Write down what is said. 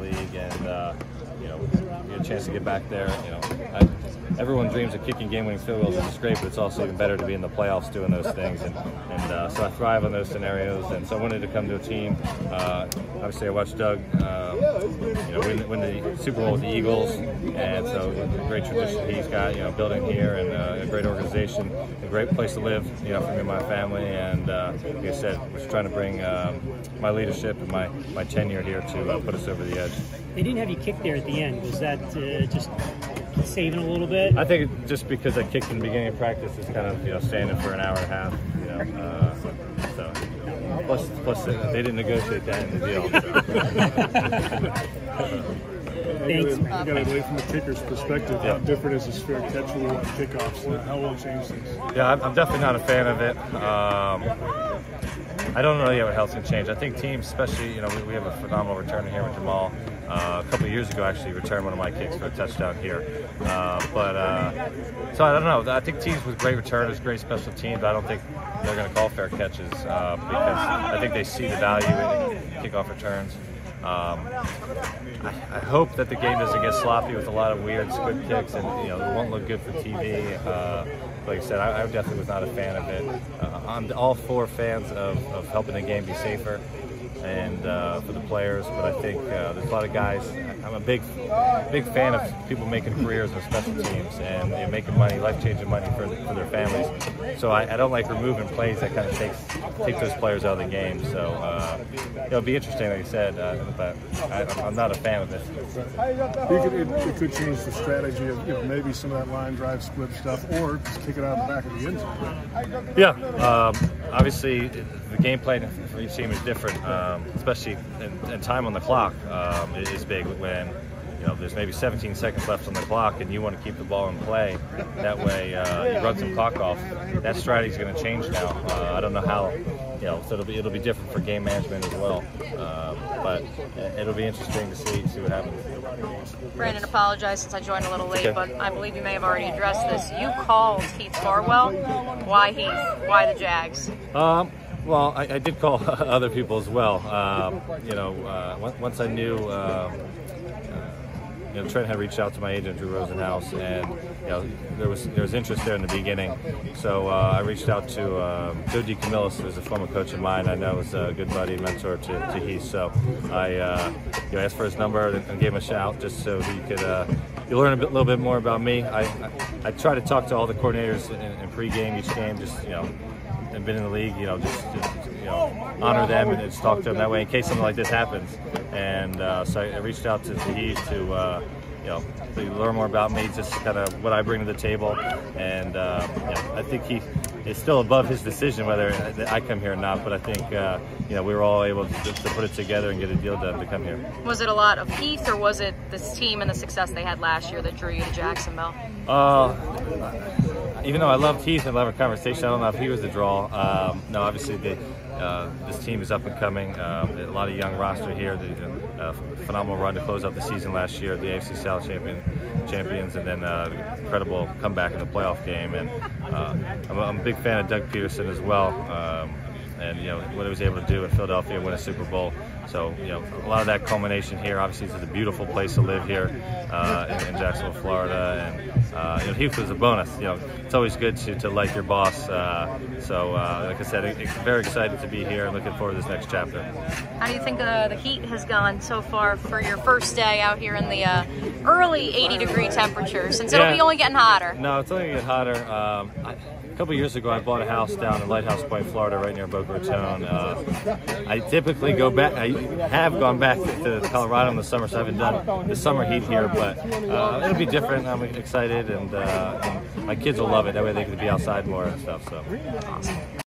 league, and get a chance to get back there. Everyone dreams of kicking game-winning field goals, and it's great, but it's also even better to be in the playoffs doing those things. And so I thrive on those scenarios, and so I wanted to come to a team. Obviously, I watched Doug, win the Super Bowl with the Eagles, and so a great tradition he's got, building here, and a great organization, a great place to live, for me and my family. And like I said, we're trying to bring my leadership and my tenure here to put us over the edge. They didn't have you kick there at the end. Was that just saving a little bit? I think just because I kicked in the beginning of practice, it's kind of standing for an hour and a half. Plus they didn't negotiate that in the deal. Thanks. You got away from the kicker's perspective. How different is this fair catch rule on kickoffs? How will it change things? Yeah, I'm definitely not a fan of it. I don't know yet what else can change. I think teams, especially, we have a phenomenal returner here with Jamal. A couple of years ago, actually, returned one of my kicks for a touchdown here. So I don't know. I think teams with great returners, great special teams, I don't think they're going to call fair catches because I think they see the value in kickoff returns. I hope that the game doesn't get sloppy with a lot of weird squib kicks, and it won't look good for TV. Like I said, I definitely was not a fan of it. I'm all for fans of helping the game be safer and for the players, but I think there's a lot of guys. I'm a big fan of people making careers in special teams and making money, life-changing money for their families. So I don't like removing plays that kind of take those players out of the game. So it'll be interesting, like I said, but I'm not a fan of this. It could change the strategy of maybe some of that line drive split stuff, or just kick it out of the back of the end zone. Yeah, obviously the game plan for each team is different, especially in time on the clock is big when there's maybe 17 seconds left on the clock and you want to keep the ball in play. That way you run some clock off. That strategy is going to change now. I don't know how, so it'll be different for game management as well. But it'll be interesting to see what happens. Brandon, apologize since I joined a little late, but I believe you may have already addressed this. You called Heath Farwell. Why Heath? Why the Jags? Well, I did call other people as well. Once I knew, Trent had reached out to my agent, Drew Rosenhaus, and there was interest there in the beginning. So I reached out to Joe DeCamillis, who's a former coach of mine. I know is a good buddy and mentor to Heath. So I asked for his number and gave him a shout just so he could learn a little bit more about me. I try to talk to all the coordinators in pregame each game, just and been in the league, just honor them and just talk to them that way in case something like this happens. And so I reached out to Heath to learn more about me, just kind of what I bring to the table. And I think he is still above his decision whether I come here or not. But I think we were all able to put it together and get a deal done to come here. Was it a lot of Heath, or was it this team and the success they had last year that drew you to Jacksonville? Even though I loved Heath and loved our conversation, I don't know if he was the draw. No, obviously this team is up and coming. A lot of young roster here. Phenomenal run to close out the season last year, the AFC South champions, and then incredible comeback in the playoff game. And I'm a big fan of Doug Peterson as well. And what he was able to do in Philadelphia, win a Super Bowl. So a lot of that culmination here. Obviously, it's a beautiful place to live here in Jacksonville, Florida, and Heath was a bonus. It's always good to like your boss. So like I said, very excited to be here and looking forward to this next chapter. How do you think the heat has gone so far for your first day out here in the early 80-degree temperature? Since it'll be only getting hotter. No, it's only getting hotter. A couple of years ago, I bought a house down in Lighthouse Point, Florida, right near Boca Raton. I typically go back. I have gone back to Colorado in the summer, so I haven't done the summer heat here. But it'll be different. I'm excited, and my kids will love it. That way, they can be outside more and stuff. So. Awesome.